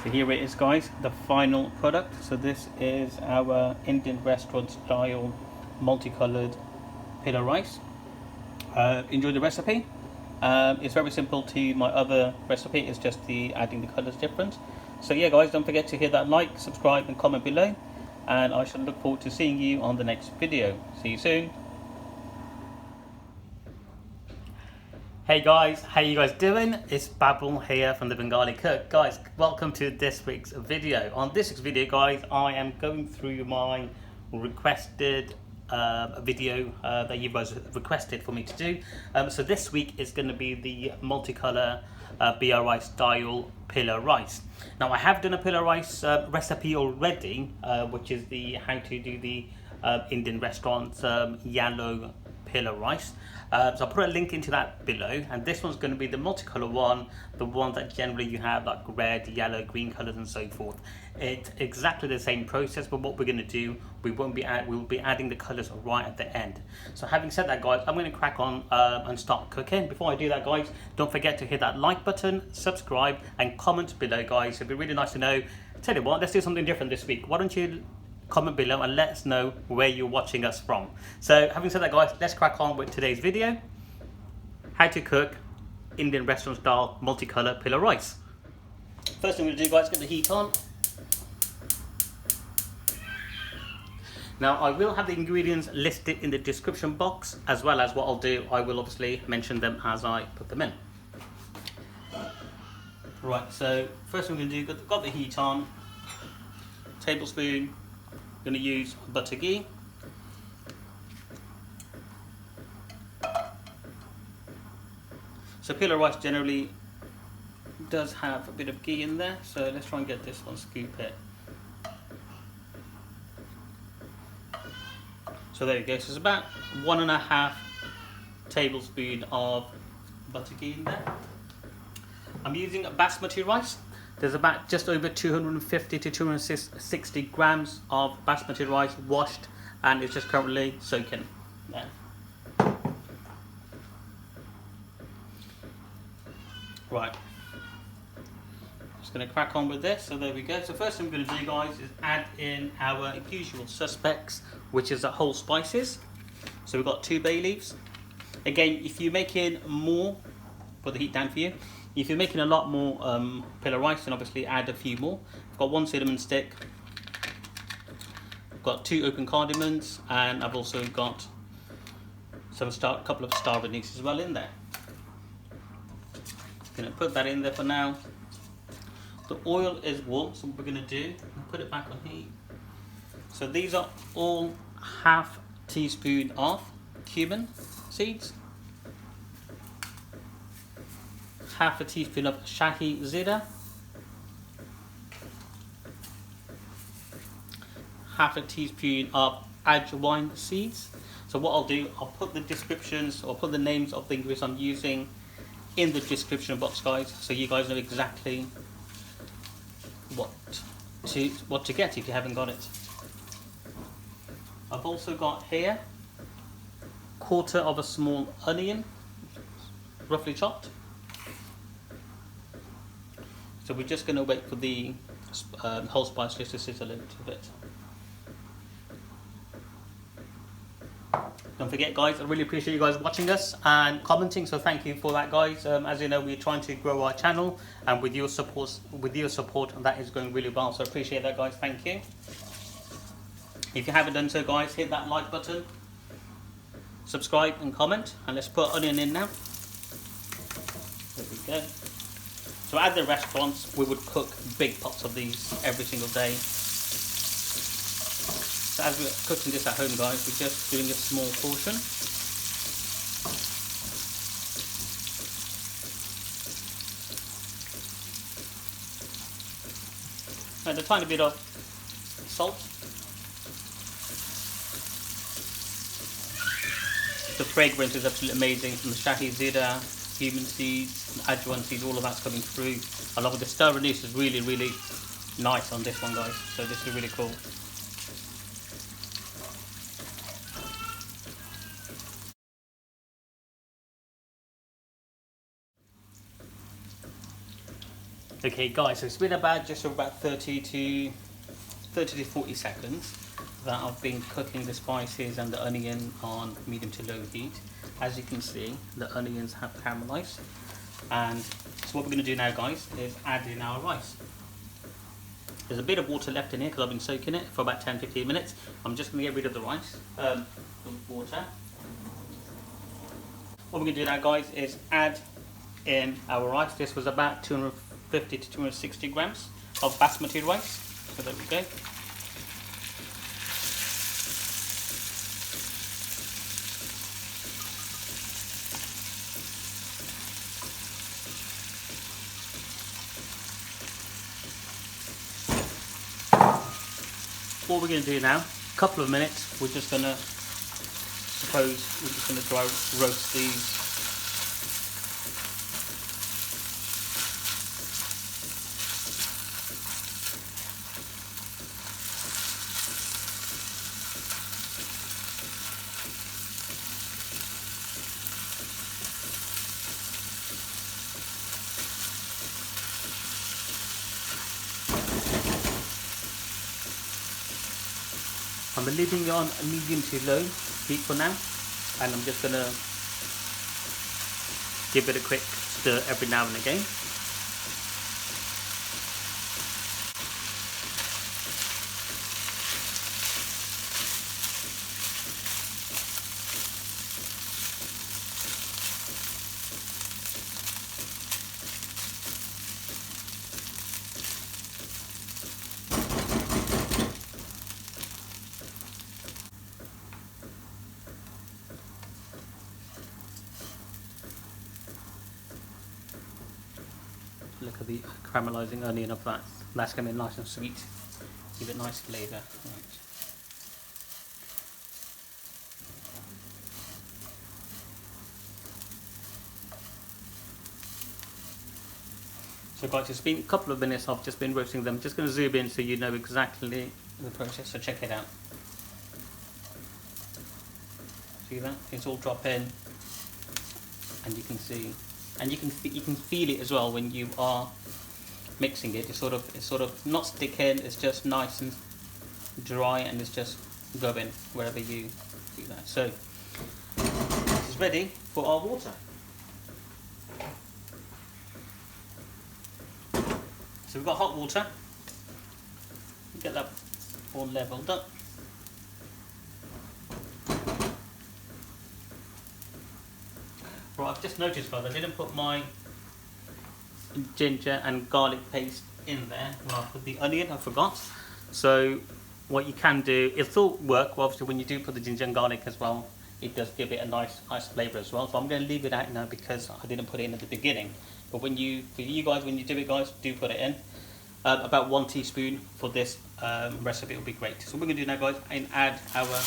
So here it is, guys, the final product. So this is our Indian restaurant style multicolored pilau rice. Enjoy the recipe. It's very simple to my other recipe. It's just the adding the colors different. So yeah, guys, don't forget to hit that like, subscribe and comment below, and I shall look forward to seeing you on the next video. See you soon. Hey guys, how you guys doing? It's Babul here from the Bengali Cook. Guys, welcome to this week's video. On this week's video, guys, I am going through my requested video that you guys requested for me to do. So this week is going to be the multicolour BRI style pilau rice. Now I have done a pilau rice recipe already, which is the how to do the Indian restaurant yellow pilau rice. So I'll put a link into that below, and this one's going to be the multicolour one, the one that generally you have like red, yellow, green colours and so forth. It's exactly the same process, but what we're going to do, we will be adding the colours right at the end. So having said that, guys, I'm going to crack on and start cooking. Before I do that, guys, don't forget to hit that like button, subscribe and comment below, guys. It'd be really nice to know. Tell you what, let's do something different this week. Why don't you comment below and let us know where you're watching us from. So having said that, guys, let's crack on with today's video. How to cook Indian restaurant style multicolour pilau rice. First thing we're going to do, guys, get the heat on. Now I will have the ingredients listed in the description box, as well as what I'll do, I will obviously mention them as I put them in. Right, so first thing we're going to do, got the heat on, tablespoon. Going to use butter ghee. So pilau rice generally does have a bit of ghee in there, so let's try and get this one, scoop it. So there you go, so it's about 1.5 tablespoons of butter ghee in there. I'm using a Basmati rice. There's about just over 250 to 260 grams of Basmati rice washed, and it's just currently soaking there. Right, just going to crack on with this. So there we go. So first thing we're going to do, guys, is add in our usual suspects, which is the whole spices. So we've got 2 bay leaves. Again, if you're making more, put the heat down for you. If you're making a lot more pilau rice, then obviously add a few more. I've got 1 cinnamon stick, I've got 2 open cardamoms, and I've also got a couple of star anise as well in there. Going to put that in there for now. The oil is warm, so what we're going to do, put it back on heat. So these are all ½ teaspoon of cumin seeds, ½ teaspoon of Shahi Jeera, ½ teaspoon of ajwain seeds. So what I'll do, I'll put the descriptions or put the names of the ingredients I'm using in the description box, guys, so you guys know exactly what to get if you haven't got it. I've also got here 1/4 of a small onion, roughly chopped. So we're just going to wait for the whole spice just to sit a little bit. Don't forget, guys, I really appreciate you guys watching us and commenting, so thank you for that, guys. As you know, we're trying to grow our channel, and with your support that is going really well, so I appreciate that, guys. Thank you. If you haven't done so, guys, hit that like button, subscribe and comment, and let's put onion in now. There we go. So at the restaurants, we would cook big pots of these every single day. So as we're cooking this at home, guys, we're just doing a small portion. And a tiny bit of salt. The fragrance is absolutely amazing from the Shahi Jeera, cumin seeds, ajwain seeds, all of that's coming through. Along with the star anise is really, really nice on this one, guys. So this is really cool. Okay guys, so it's been about just about 30 to 40 seconds that I've been cooking the spices and the onion on medium to low heat. As you can see, the onions have caramelized, and so what we're going to do now guys is add in our rice. There's a bit of water left in here because I've been soaking it for about 10-15 minutes. I'm just going to get rid of the rice, the water. What we're going to do now guys is add in our rice. This was about 250 to 260 grams of Basmati rice. So there we go. What we're going to do now, a couple of minutes, we're just going to dry roast these. I'm leaving it on a medium to low heat for now, and I'm just going to give it a quick stir every now and again. Look at the caramelizing onion of that. That's going to be nice and sweet. Give it nice flavour. Right. So guys, it's been a couple of minutes. I've just been roasting them. Just going to zoom in so you know exactly the process. So check it out. See that? It's all drop in, and you can see. And you can feel it as well when you are mixing it. It's sort of not sticking. It's just nice and dry, and it's just going wherever you do that. So this is ready for our water. So we've got hot water. Get that all leveled up. Right, I've just noticed guys, I didn't put my ginger and garlic paste in there when I put the onion. I forgot. So what you can do, it'll still work. Well, obviously when you do put the ginger and garlic as well, it does give it a nice flavour as well. So I'm going to leave it out now because I didn't put it in at the beginning. But when you do it guys, do put it in. About 1 teaspoon for this recipe will be great. So what we're going to do now guys, and add our water.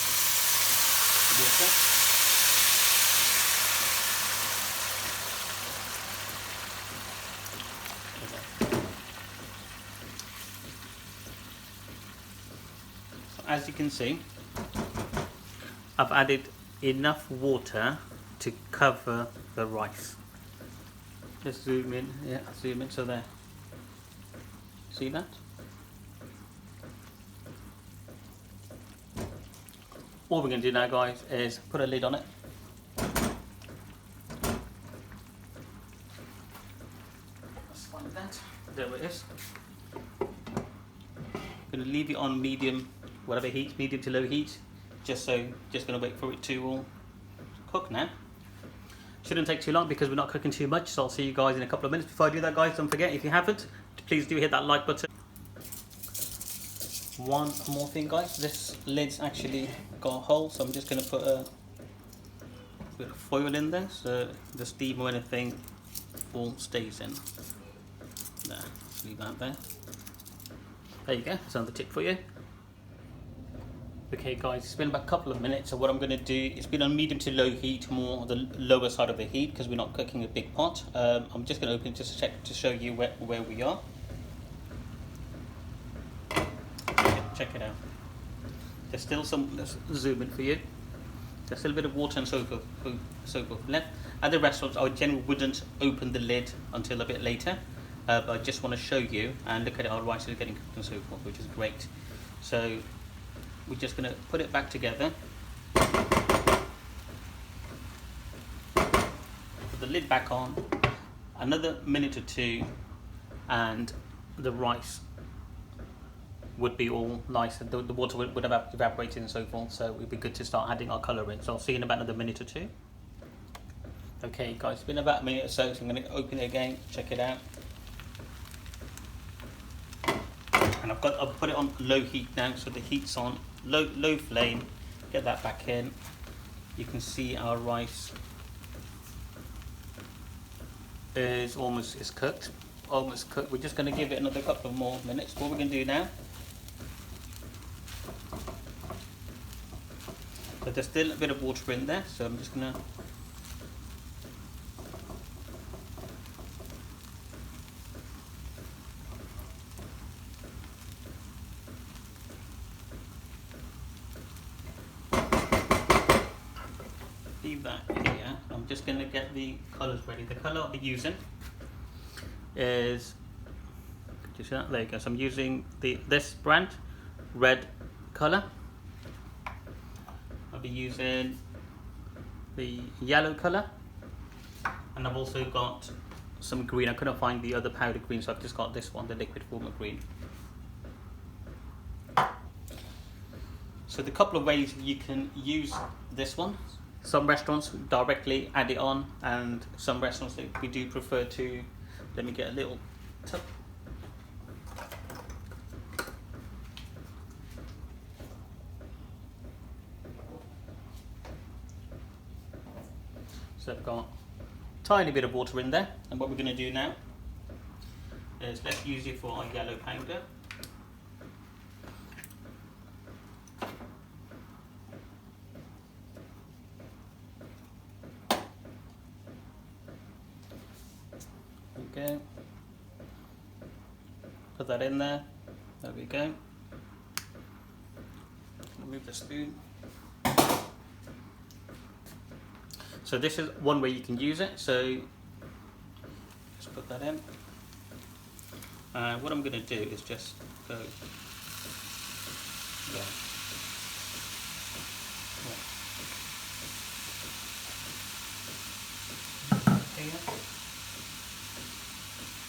As you can see, I've added enough water to cover the rice. Just zoom in, yeah, zoom in, so there. See that? All we're going to do now guys is put a lid on it. Let's find that. There it is. I'm going to leave it on medium, whatever heat, medium to low heat, just going to wait for it to all cook now. Shouldn't take too long because we're not cooking too much, so I'll see you guys in a couple of minutes. Before I do that guys, don't forget, if you haven't, please do hit that like button. One more thing guys, this lid's actually got a hole, so I'm just going to put a bit of foil in there so the steam or anything all stays in. There, leave that there. There you go, that's another tip for you. Okay guys, it's been about a couple of minutes, so what I'm going to do, it's been on medium to low heat, more on the lower side of the heat because we're not cooking a big pot. I'm just going to open it just to check, to show you where we are. Check it out. There's still some, let's zoom in for you. There's still a bit of water and soap left. At the restaurants, I generally wouldn't open the lid until a bit later. but I just want to show you, and look at it, our rice is getting cooked and so forth, which is great. So we're just going to put it back together, put the lid back on, another minute or two, and the rice would be all nice, and the water would have evaporated and so forth, so it would be good to start adding our colour in. So I'll see you in about another minute or two. Okay guys, it's been about a minute or so, so I'm going to open it again, check it out. And I've put it on low heat now, so the heat's on low flame. Get that back in. You can see our rice is almost cooked. Almost cooked. We're just going to give it another couple of more minutes. What we're going to do now, but there's still a bit of water in there, so I'm just going to leave that here. I'm just going to get the colours ready. The colour I'll be using is, do you see that? There you go. So I'm using this brand, red colour. I'll be using the yellow colour, and I've also got some green. I couldn't find the other powder green, so I've just got this one, the liquid form of green. So the couple of ways you can use this one. Some restaurants directly add it on, and some restaurants we do prefer to, let me get a little tub. So I've got a tiny bit of water in there, and what we're going to do now is let's use it for our yellow powder. Go. Put that in there. There we go. Remove the spoon. So this is one way you can use it. So just put that in. What I'm going to do is just go. Yeah.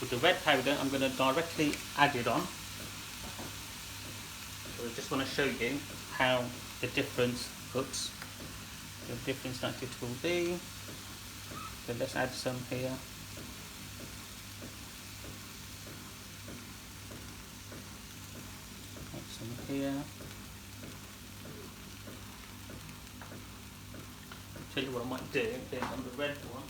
With the red powder, I'm going to directly add it on. So I just want to show you how the difference cooks, the difference that it will be. So let's add some here. Add some here. I'll tell you what I might do is on the red one.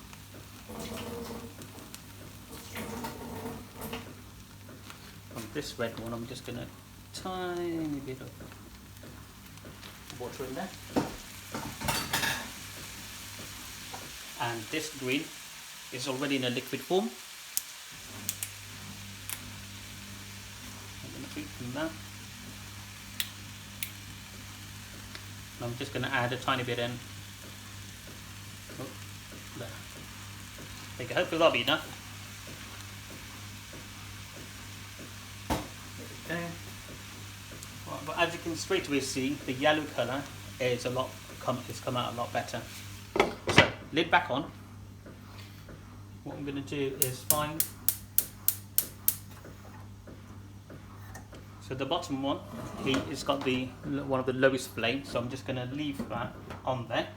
On this red one, I'm just going to tiny bit of water in there. And this green is already in a liquid form. I'm going to sweeten that. And I'm just going to add a tiny bit in. Oh, there. There you go. Hopefully that'll be enough. There we go. Right, but as you can straight away see, the yellow colour is it's come out a lot better. So lid back on. What I'm going to do is find. So the bottom one, it's got one of the lowest flames. So I'm just going to leave that on there,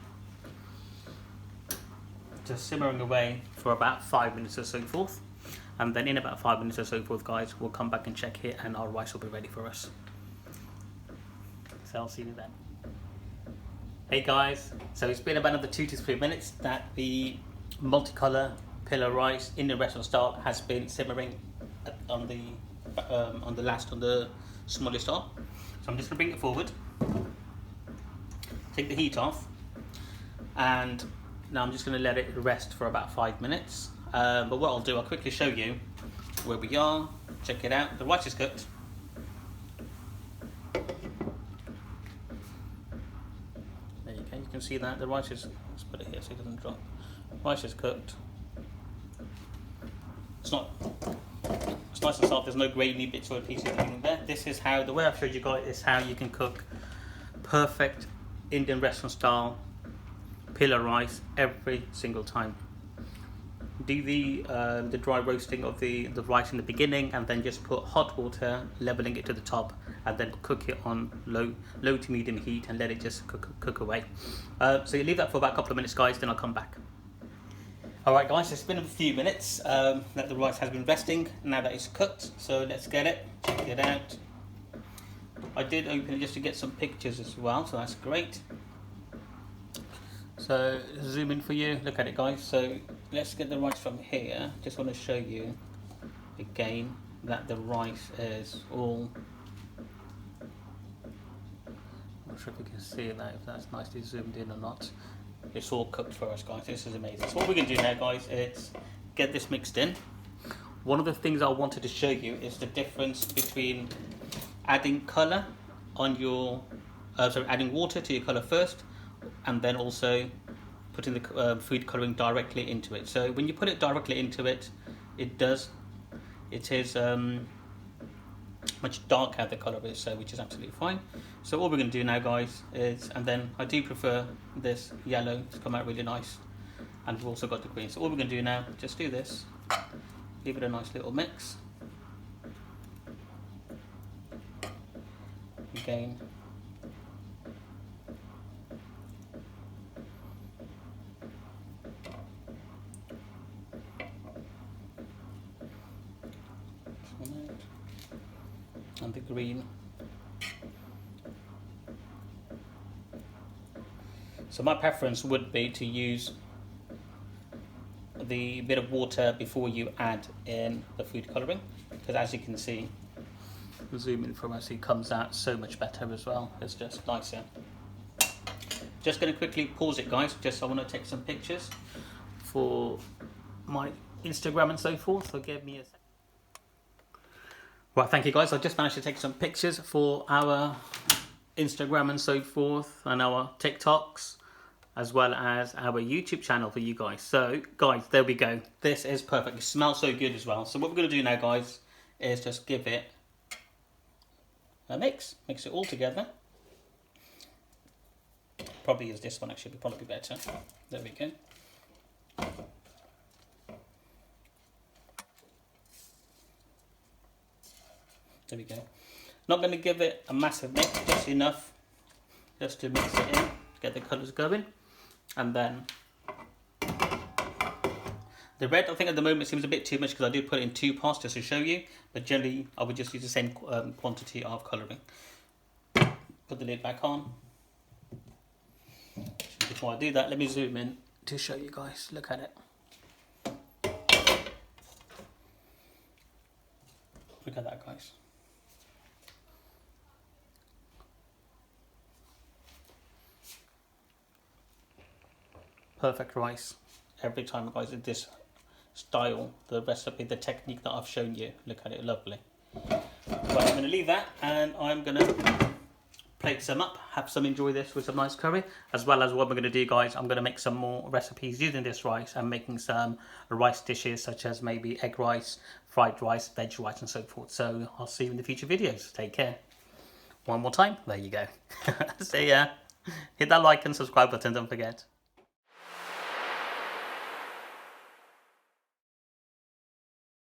just simmering away for about 5 minutes or so forth, and then in about 5 minutes or so forth, guys, we'll come back and check here, and our rice will be ready for us. So I'll see you then. Hey guys, so it's been about another 2 to 3 minutes that the multicolour pilau rice in the restaurant style has been simmering on the smallest start. So I'm just going to bring it forward, take the heat off, and now I'm just going to let it rest for about 5 minutes. But what I'll do, I'll quickly show you where we are. Check it out. The rice is cooked. There you go. You can see that the rice is. Let's put it here so it doesn't drop. Rice is cooked. It's not It's nice and soft. There's no grainy bits or pieces in there. This is how, the way I've showed you guys is how you can cook perfect Indian restaurant style pilau rice every single time. Do the dry roasting of the rice in the beginning, and then just put hot water, leveling it to the top, and then cook it on low to medium heat and let it just cook away. So you leave that for about a couple of minutes, guys, then I'll come back. Alright guys, it's been a few minutes that the rice has been resting, now that it's cooked, so let's get it, check it out. I did open it just to get some pictures as well, so that's great. So zoom in for you, look at it guys. So let's get the rice from here. Just want to show you again that the rice is all, I'm not sure if you can see that, if that's nicely zoomed in or not. It's all cooked for us guys, this is amazing. So what we're going to do now guys is get this mixed in. One of the things I wanted to show you is the difference between adding colour on your, adding water to your colour first, and then also putting the food colouring directly into it. So when you put it directly into it, it is much darker the colour is, so which is absolutely fine. So all we're going to do now guys is, and then I do prefer this yellow to come out really nice, and we've also got the green. So all we're going to do now, just do this, give it a nice little mix. Again, and the green. So my preference would be to use the bit of water before you add in the food colouring, because as you can see, zoom in from us, it comes out so much better as well. It's just nicer. Just going to quickly pause it guys, just I want to take some pictures for my Instagram and so forth, so give me a second. Right, thank you guys. I just managed to take some pictures for our Instagram and so forth, and our TikToks, as well as our YouTube channel for you guys. So guys, there we go. This is perfect. It smells so good as well. So what we're going to do now guys is just give it a mix it all together. Probably use this one actually, probably better. There we go. There we go. Not going to give it a massive mix, just enough just to mix it in, get the colours going. And then the red, I think at the moment seems a bit too much because I did put it in 2 parts just to show you, but generally I would just use the same quantity of colouring. Put the lid back on. Before I do that, let me zoom in to show you guys. Look at it. Look at that guys. Perfect rice every time guys, in this style, the recipe, the technique that I've shown you. Look at it, lovely. Right, I'm going to leave that and I'm going to plate some up, have some enjoy this with some nice curry, as well as what we're going to do guys, I'm going to make some more recipes using this rice and making some rice dishes such as maybe egg rice, fried rice, veg rice and so forth. So I'll see you in the future videos. Take care. One more time, there you go. See ya. Hit that like and subscribe button, don't forget.